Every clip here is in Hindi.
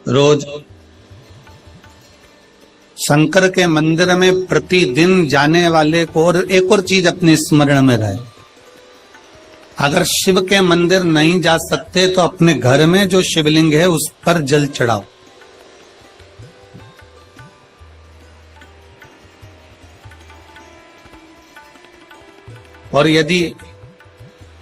रोज शंकर के मंदिर में प्रतिदिन जाने वाले को और एक और चीज अपने स्मरण में रहे, अगर शिव के मंदिर नहीं जा सकते तो अपने घर में जो शिवलिंग है उस पर जल चढ़ाओ। और यदि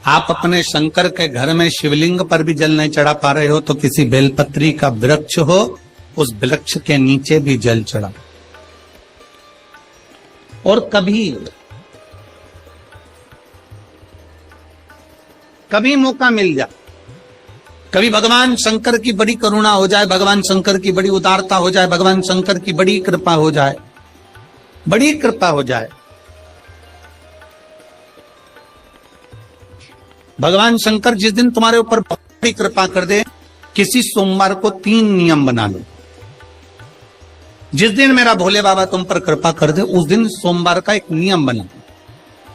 आप अपने शंकर के घर में शिवलिंग पर भी जल नहीं चढ़ा पा रहे हो तो किसी बेलपत्री का वृक्ष हो, उस वृक्ष के नीचे भी जल चढ़ाओ। और कभी मौका मिल जाए, कभी भगवान शंकर की बड़ी करुणा हो जाए, भगवान शंकर की बड़ी उदारता हो जाए, भगवान शंकर की बड़ी कृपा हो जाए, बड़ी कृपा हो जाए, भगवान शंकर जिस दिन तुम्हारे ऊपर बहुत बड़ी कृपा कर दे, किसी सोमवार को 3 नियम बना लो। जिस दिन मेरा भोले बाबा तुम पर कृपा कर दे उस दिन सोमवार का एक नियम बना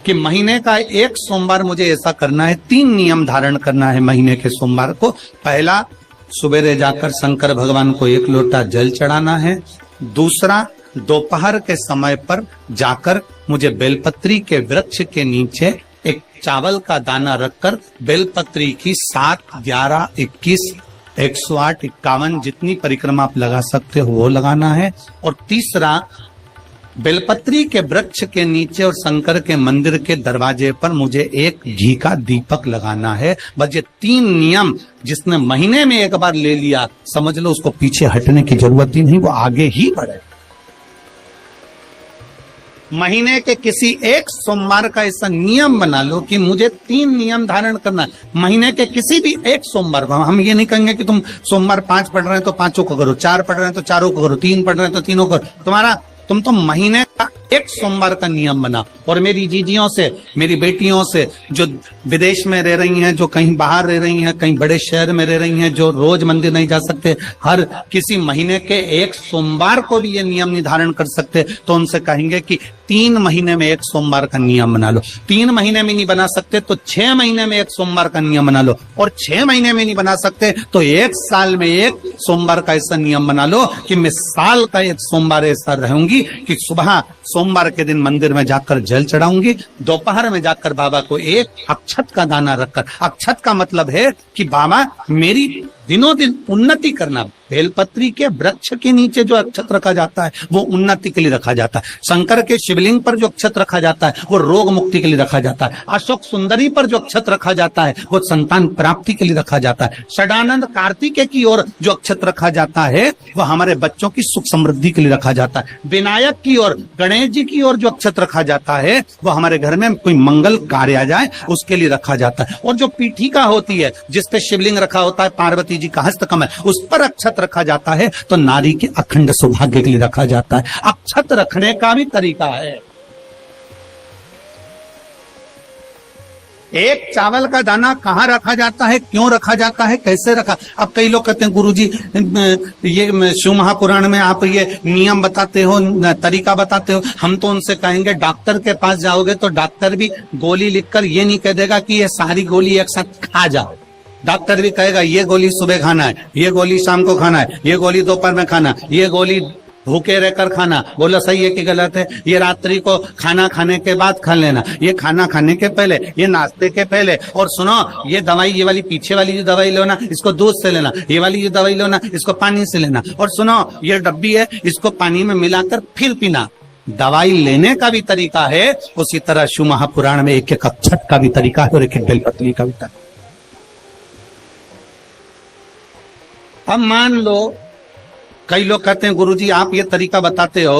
कि महीने का एक सोमवार मुझे ऐसा करना है, 3 नियम धारण करना है महीने के सोमवार को। पहला, सुबेरे जाकर शंकर भगवान को 1 लोटा जल चढ़ाना है। दूसरा, दोपहर के समय पर जाकर मुझे बेलपत्री के वृक्ष के नीचे एक चावल का दाना रखकर बेलपत्री की 7, 11, 21, 108, 51 जितनी परिक्रमा आप लगा सकते हो वो लगाना है। और तीसरा, बेलपत्री के वृक्ष के नीचे और शंकर के मंदिर के दरवाजे पर मुझे एक घी का दीपक लगाना है। बस ये 3 नियम जिसने महीने में एक बार ले लिया, समझ लो उसको पीछे हटने की जरूरत ही नहीं, वो आगे ही बढ़े। महीने के किसी एक सोमवार का ऐसा नियम बना लो कि मुझे 3 नियम धारण करना है महीने के किसी भी एक सोमवार को। हम ये नहीं कहेंगे कि तुम सोमवार 5 पढ़ रहे हैं तो 5 को करो, 4 पढ़ रहे हैं तो 4 को करो, 3 पढ़ रहे हैं तो 3 को करो। तुम तो महीने का एक सोमवार का नियम बना। और मेरी जीजियों से, मेरी बेटियों से जो विदेश में रह रही हैं, जो कहीं बाहर रह रही हैं, कहीं बड़े शहर में रह रही हैं, जो रोज मंदिर नहीं जा सकते, हर किसी महीने के एक सोमवार को भी ये नियम निर्धारण कर सकते, तो उनसे कहेंगे कि 3 महीने में एक सोमवार का नियम बना लो। 3 महीने में नहीं बना सकते तो 6 महीने में एक सोमवार का नियम बना लो। और 6 महीने में नहीं बना सकते तो 1 साल में एक सोमवार का ऐसा नियम बना लो कि मैं साल का एक सोमवार ऐसा रहूंगी कि सुबह सोमवार के दिन मंदिर में जाकर जल चढ़ाऊंगी, दोपहर में जाकर बाबा को एक अक्षत का दाना रखकर, अक्षत का मतलब है कि बाबा मेरी दिनों दिन उन्नति करना। बेलपत्री के वृक्ष के नीचे जो अक्षत रखा जाता है वो उन्नति के लिए रखा जाता है। शंकर के शिवलिंग पर जो अक्षत रखा जाता है वो रोग मुक्ति के लिए रखा जाता है। अशोक सुंदरी पर जो अक्षत रखा जाता है वो संतान प्राप्ति के लिए रखा जाता है। षडानंद कार्तिकेय की ओर जो अक्षत रखा जाता है वो हमारे बच्चों की सुख समृद्धि के लिए रखा जाता है। विनायक की ओर, गणेश जी की ओर जो अक्षत रखा जाता है वो हमारे घर में कोई मंगल कार्य आ जाए उसके लिए रखा जाता है। और जो पीठिका होती है जिसपे शिवलिंग रखा होता है, पार्वती जी का हस्तकमल, उस पर अक्षत रखा जाता है तो नारी के अखंड सौभाग्य के लिए रखा जाता है। अक्षत रखने का भी तरीका है। एक चावल का दाना कहाँ रखा जाता है, क्यों रखा जाता है, कैसे रखा। अब कई लोग कहते हैं गुरुजी ये शिव महापुराण में आप ये नियम बताते हो, तरीका बताते हो। हम तो उनसे कहेंगे डॉक्टर के पास जाओगे तो डॉक्टर भी गोली लिखकर ये नहीं कह देगा कि ये सारी गोली एक साथ खा जाओ। डॉक्टर भी कहेगा ये गोली सुबह खाना है, ये गोली शाम को खाना है, ये गोली दोपहर में खाना, ये गोली भूखे रहकर खाना। बोलो सही है कि गलत है? ये रात्रि को खाना खाने के बाद खा लेना, ये खाना खाने के पहले, ये नाश्ते के पहले। और सुनो, ये दवाई, ये वाली पीछे वाली जो दवाई लो ना इसको दूध से लेना, ये वाली जो दवाई लो ना इसको पानी से लेना। और सुनो, ये डब्बी है इसको पानी में मिलाकर फिर पीना। दवाई लेने का भी तरीका है, उसी तरह शिव महापुराण में एक एक अक्षत का भी तरीका है और एक एक बेलपत्री का भी तरीका। अब मान लो कई लोग कहते हैं गुरुजी आप ये तरीका बताते हो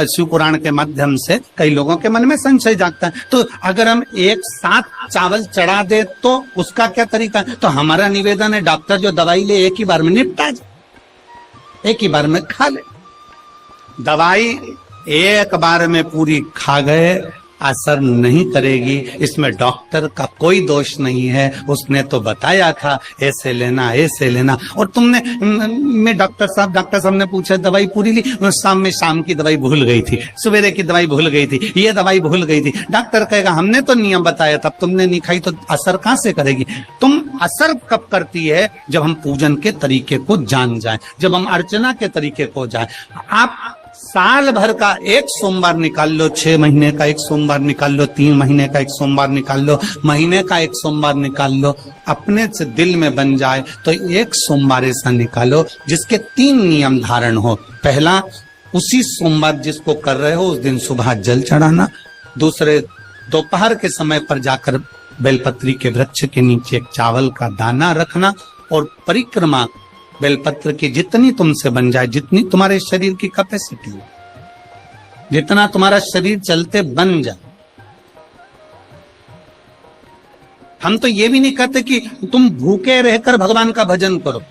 शिव पुराण के माध्यम से, कई लोगों के मन में संशय जागता है, तो अगर हम एक साथ चावल चढ़ा दे तो उसका क्या तरीका है? तो हमारा निवेदन है डॉक्टर जो दवाई ले एक ही बार में निपटा जाए, एक ही बार में खा ले। दवाई एक बार में पूरी खा गए असर नहीं करेगी। इसमें डॉक्टर का कोई दोष नहीं है, उसने तो बताया था ऐसे लेना ऐसे लेना। और तुमने मैं डॉक्टर साहब ने पूछा दवाई पूरी ली, शाम की दवाई भूल गई थी, सवेरे की दवाई भूल गई थी, ये दवाई भूल गई थी। डॉक्टर कहेगा हमने तो नियम बताया तब तुमने नहीं खाई, तो असर कहां से करेगी। तुम असर कब करती है, जब हम पूजन के तरीके को जान जाए, जब हम अर्चना के तरीके को जाए। आप साल भर का एक सोमवार निकाल लो, 6 महीने का एक सोमवार निकाल लो, 3 महीने का एक सोमवार निकाल लो, महीने का एक सोमवार निकाल लो, अपने से दिल में बन जाए तो एक सोमवार ऐसा निकालो जिसके 3 नियम धारण हो। पहला, उसी सोमवार जिसको कर रहे हो उस दिन सुबह जल चढ़ाना। दूसरे, दोपहर के समय पर जाकर बेलपत्री के वृक्ष के नीचे एक चावल का दाना रखना। और परिक्रमा बेलपत्र की जितनी तुमसे बन जाए, जितनी तुम्हारे शरीर की कैपेसिटी है, जितना तुम्हारा शरीर चलते बन जाए। हम तो ये भी नहीं कहते कि तुम भूखे रहकर भगवान का भजन करो,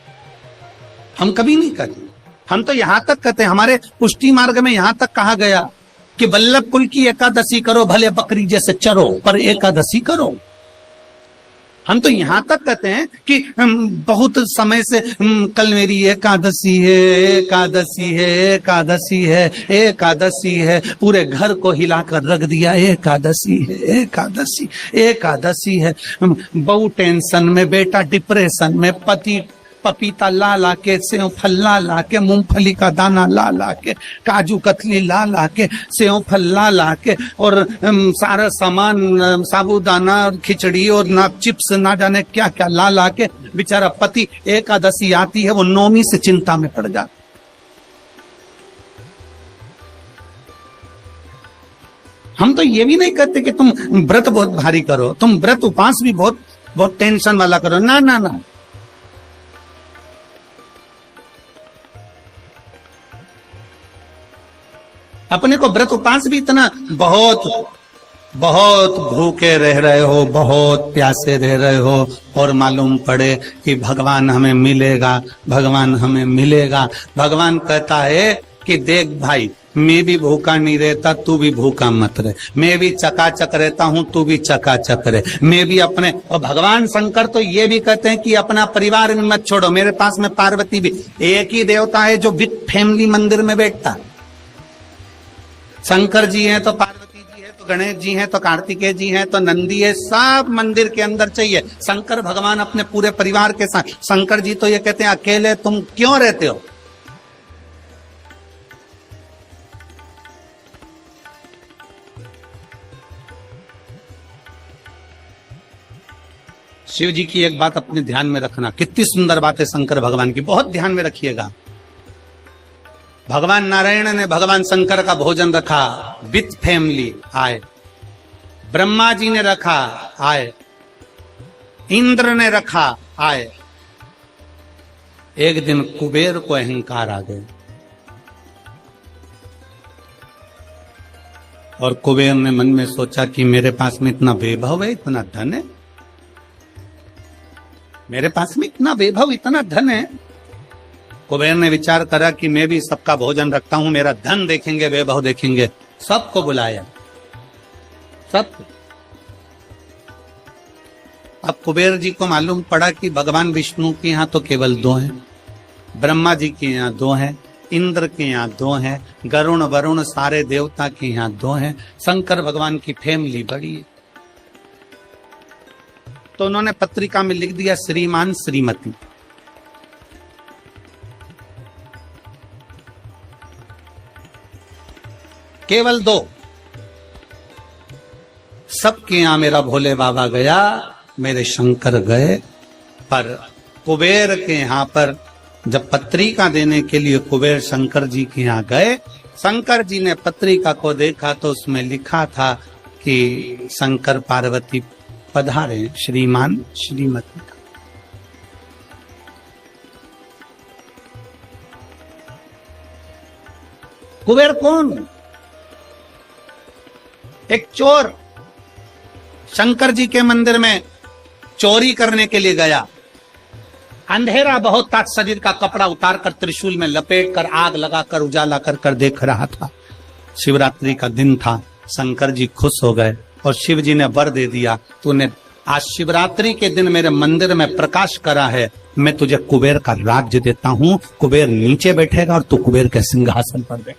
हम कभी नहीं कहते। हम तो यहां तक कहते हैं, हमारे पुष्टि मार्ग में यहां तक कहा गया कि वल्लभ कुल की एकादशी करो, भले बकरी जैसे चरो पर एकादशी करो। हम तो यहां तक कहते हैं कि बहुत समय से कल मेरी एकादशी है, एकादशी है, एकादशी है, एकादशी है, पूरे घर को हिलाकर रख दिया, एकादशी है, एकादशी, एकादशी है। बहू टेंशन में, बेटा डिप्रेशन में, पति पपीता ला ला के, सेव फल ला ला के, मूंगफली का दाना ला ला के, काजू कतली ला ला के, सेव फल ला ला के, और सारा सामान, साबूदाना, खिचड़ी और ना चिप्स, ना जाने क्या क्या ला ला के, बेचारा पति एकादशी आती है वो नौमी से चिंता में पड़ जाता। हम तो ये भी नहीं कहते कि तुम व्रत बहुत भारी करो, तुम व्रत उपास भी बहुत बहुत टेंशन वाला करो, ना ना ना। अपने को व्रत उपास भी इतना बहुत बहुत भूखे रह रहे हो, बहुत प्यासे रह रहे हो, और मालूम पड़े कि भगवान हमें मिलेगा, भगवान हमें मिलेगा। भगवान कहता है कि देख भाई, मैं भी भूखा नहीं रहता, तू भी भूखा मत रहे, मैं भी चकाचक रहता हूं, तू भी चकाचक रहे, मैं भी अपने। और भगवान शंकर तो ये भी कहते हैं कि अपना परिवार मत छोड़ो। मेरे पास में पार्वती भी, एक ही देवता है जो विद फैमिली मंदिर में बैठता है। शंकर जी हैं तो पार्वती जी है, तो गणेश जी हैं, तो कार्तिकेय जी हैं, तो नंदी है, सब मंदिर के अंदर चाहिए। शंकर भगवान अपने पूरे परिवार के साथ। शंकर जी तो ये कहते हैं अकेले तुम क्यों रहते हो। शिव जी की एक बात अपने ध्यान में रखना, कितनी सुंदर बात है शंकर भगवान की, बहुत ध्यान में रखिएगा। भगवान नारायण ने भगवान शंकर का भोजन रखा, विथ फैमिली आए। ब्रह्मा जी ने रखा, आए। इंद्र ने रखा, आए। एक दिन कुबेर को अहंकार आ गया, और कुबेर ने मन में सोचा कि मेरे पास में इतना वैभव है, इतना धन है, मेरे पास में इतना वैभव, इतना धन है। कुबेर ने विचार करा कि मैं भी सबका भोजन रखता हूं, मेरा धन देखेंगे, वैभव देखेंगे। सबको बुलाया, सब। अब कुबेर जी को मालूम पड़ा कि भगवान विष्णु के यहाँ तो केवल 2 हैं, ब्रह्मा जी के यहाँ 2 हैं, इंद्र के यहाँ 2 हैं, गरुण वरुण सारे देवता के यहाँ 2 हैं, शंकर भगवान की फैमिली बड़ी है। तो उन्होंने पत्रिका में लिख दिया श्रीमान श्रीमती। केवल 2। सबके यहां मेरा भोले बाबा गया, मेरे शंकर गए, पर कुबेर के यहां पर जब पत्रिका देने के लिए कुबेर शंकर जी के यहां गए, शंकर जी ने पत्रिका को देखा तो उसमें लिखा था कि शंकर पार्वती पधारे, श्रीमान श्रीमती। कुबेर कौन? एक चोर शंकर जी के मंदिर में चोरी करने के लिए गया। अंधेरा बहुत था, शरीर का कपड़ा उतारकर त्रिशूल में लपेट कर आग लगाकर उजाला कर देख रहा था। शिवरात्रि का दिन था, शंकर जी खुश हो गए और शिव जी ने वर दे दिया, तूने आज शिवरात्रि के दिन मेरे मंदिर में प्रकाश करा है, मैं तुझे कुबेर का राज्य देता हूं। कुबेर नीचे बैठेगा और तू कुबेर के सिंहासन पर बैठ।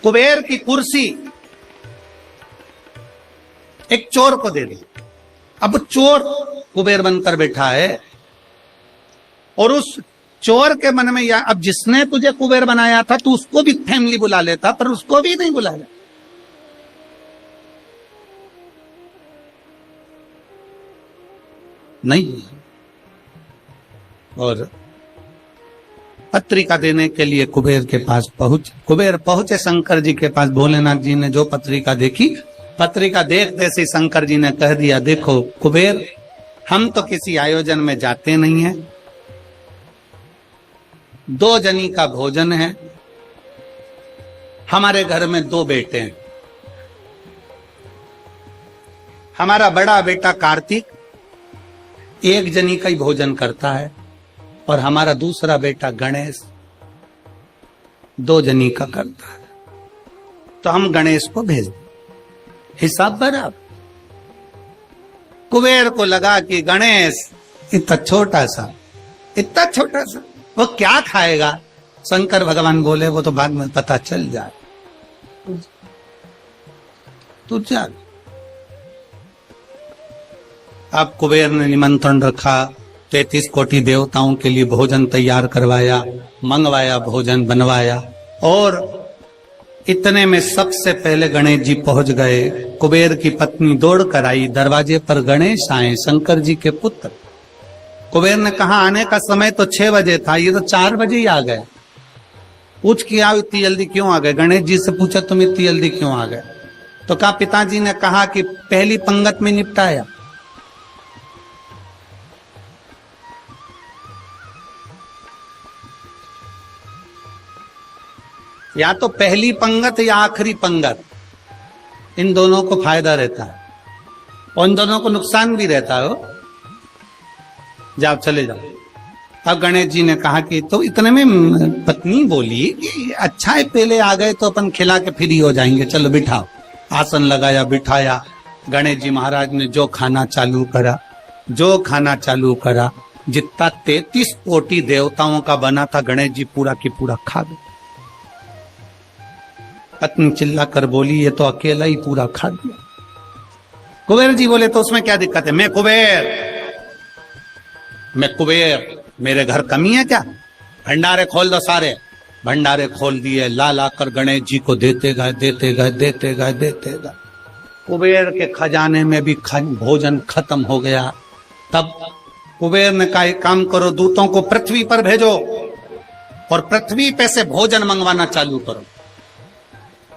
कुबेर की कुर्सी एक चोर को दे दी। अब चोर कुबेर बनकर बैठा है और उस चोर के मन में या अब जिसने तुझे कुबेर बनाया था तू उसको भी फैमिली बुला लेता, पर उसको भी नहीं बुलाया। नहीं। और पत्रिका देने के लिए कुबेर के पास कुबेर पहुंचे शंकर जी के पास। भोलेनाथ जी ने जो पत्रिका देखी, पत्रिका देखते से शंकर जी ने कह दिया, देखो कुबेर, हम तो किसी आयोजन में जाते नहीं हैं, 2 जनी का भोजन है, हमारे घर में 2 बेटे हैं, हमारा बड़ा बेटा कार्तिक 1 जनी का ही भोजन करता है और हमारा दूसरा बेटा गणेश 2 जनी का करता है, तो हम गणेश को भेज दें, हिसाब बराबर। कुबेर को लगा कि गणेश इतना छोटा सा वो क्या खाएगा। शंकर भगवान बोले, वो तो बाद में पता चल जाए, तू चल। अब कुबेर ने निमंत्रण रखा, 33 कोटि देवताओं के लिए भोजन तैयार करवाया, मंगवाया, भोजन बनवाया। और इतने में सबसे पहले गणेश जी पहुंच गए। कुबेर की पत्नी दौड़ कर आई, दरवाजे पर गणेश आए, शंकर जी के पुत्र। कुबेर ने कहा आने का समय तो 6 बजे था, ये तो 4 बजे ही आ गए। पूछ के आओ इतनी जल्दी क्यों आ गए। गणेश जी से पूछा तुम इतनी जल्दी क्यों आ गए, तो कहा पिताजी ने कहा कि पहली पंगत में निपटाया। या तो पहली पंगत या आखिरी पंगत, इन दोनों को फायदा रहता है और इन दोनों को नुकसान भी रहता है। जाओ चले जाओ। अब गणेश जी ने कहा कि तो इतने में पत्नी बोली कि अच्छा है पहले आ गए तो अपन खिला के फ्री हो जाएंगे, चलो बिठाओ। आसन लगाया, बिठाया। गणेश जी महाराज ने जो खाना चालू करा, जितना 33 कोटि देवताओं का बना था, गणेश जी पूरा की पूरा खा गए। पत्नी चिल्ला कर बोली, ये तो अकेला ही पूरा खा दिया। कुबेर जी बोले, तो उसमें क्या दिक्कत है, मैं कुबेर, मेरे घर कमी है क्या? भंडारे खोल दो सारे। भंडारे खोल दिए, ला कर गणेश जी को देते गए। कुबेर के खजाने में भी भोजन खत्म हो गया। तब कुबेर ने कहा एक काम करो, दूतों को पृथ्वी पर भेजो और पृथ्वी पे से भोजन मंगवाना चालू करो।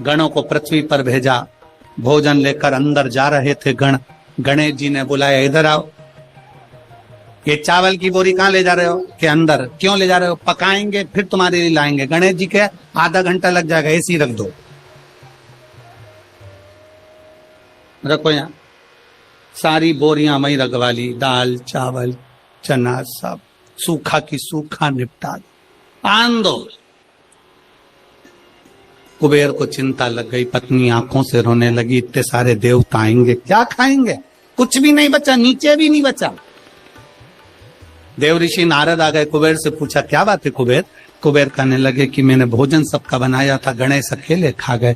गणों को पृथ्वी पर भेजा। भोजन लेकर अंदर जा रहे थे गण। गणेश जी ने बुलाया, इधर आओ। ये चावल की बोरी कहां ले जा रहे हो? कि अंदर। क्यों ले जा रहे हो? पकाएंगे फिर तुम्हारे लिए लाएंगे। गणेश जी के आधा घंटा लग जाएगा, ऐसी रख दो। रखो यहां। सारी बोरियां वहीं रखवा ली, दाल चावल चना सब सूखा की सूखा निपटा दो, आन दो। कुबेर को चिंता लग गई, पत्नी आंखों से रोने लगी, इतने सारे देवता आएंगे, क्या खाएंगे? कुछ भी नहीं बचा, नीचे भी नहीं बचा। देव ऋषि नारद आ गए, कुबेर से पूछा क्या बात है कुबेर? कुबेर कहने लगे कि मैंने भोजन सबका बनाया था, गणेश अकेले खा गए,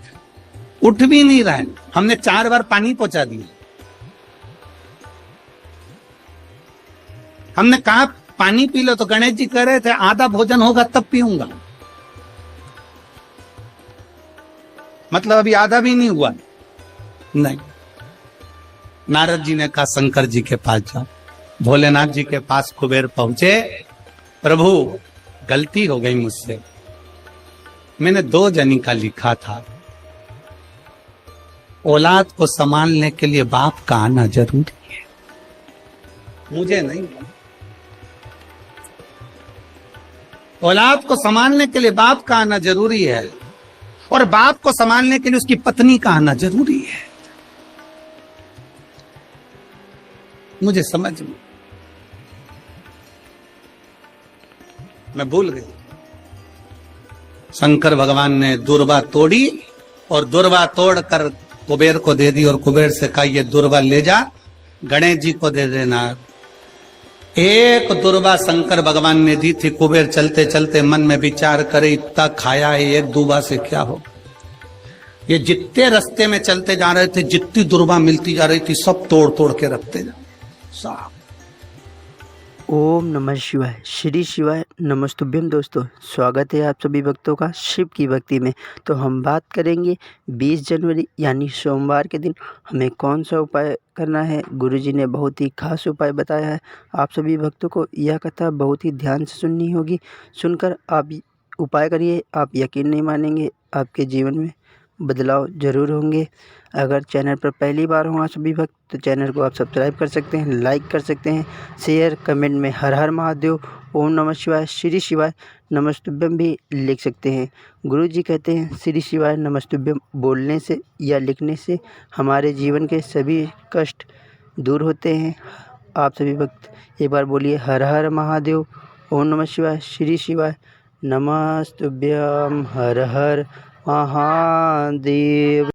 उठ भी नहीं रहे, हमने 4 बार पानी पहुंचा दिया। हमने कहा पानी पी लो, तो गणेश जी कह रहे थे आधा भोजन होगा तब पीऊंगा। मतलब अभी आधा भी नहीं हुआ। नहीं। नारद जी ने कहा शंकर जी के पास जाओ। भोलेनाथ जी के पास कुबेर पहुंचे, प्रभु गलती हो गई मुझसे, मैंने 2 जनी का लिखा था। औलाद को संभालने के लिए बाप का आना जरूरी है, मुझे नहीं। औलाद को संभालने के लिए बाप का आना जरूरी है और बाप को संभालने के लिए उसकी पत्नी का आना जरूरी है। मुझे समझ में, मैं भूल गई। शंकर भगवान ने दुर्बा तोड़ी और दुर्वा तोड़ कर कुबेर को दे दी और कुबेर से कहा ये दुर्वा ले जा गणेश जी को दे देना। एक दुर्वा शंकर भगवान ने दी थी। कुबेर चलते चलते मन में विचार करे इतना खाया है एक दुर्वा से क्या हो। ये जितने रास्ते में चलते जा रहे थे जितनी दुर्वा मिलती जा रही थी सब तोड़ तोड़ के रखते जा सब। ओम नमः शिवाय। श्री शिवाय नमस्तुभ्यम। दोस्तों स्वागत है आप सभी भक्तों का शिव की भक्ति में। तो हम बात करेंगे 20 जनवरी यानी सोमवार के दिन हमें कौन सा उपाय करना है। गुरुजी ने बहुत ही खास उपाय बताया है। आप सभी भक्तों को यह कथा बहुत ही ध्यान से सुननी होगी। सुनकर आप उपाय करिए, आप यकीन नहीं मानेंगे, आपके जीवन में बदलाव जरूर होंगे। अगर चैनल पर पहली बार हो आप सभी भक्त तो चैनल को आप सब्सक्राइब कर सकते हैं, लाइक कर सकते हैं, शेयर, कमेंट में हर हर महादेव, ओम नमः शिवाय, श्री शिवाय नमस्तुभ्यम भी लिख सकते हैं। गुरुजी कहते हैं श्री शिवाय नमस्तुभ्यम बोलने से या लिखने से हमारे जीवन के सभी कष्ट दूर होते हैं। आप सभी भक्त एक बार बोलिए हर हर महादेव, ओम नमः शिवाय, श्री शिवाय नमस्तुभ्यम, हर हर महादेव।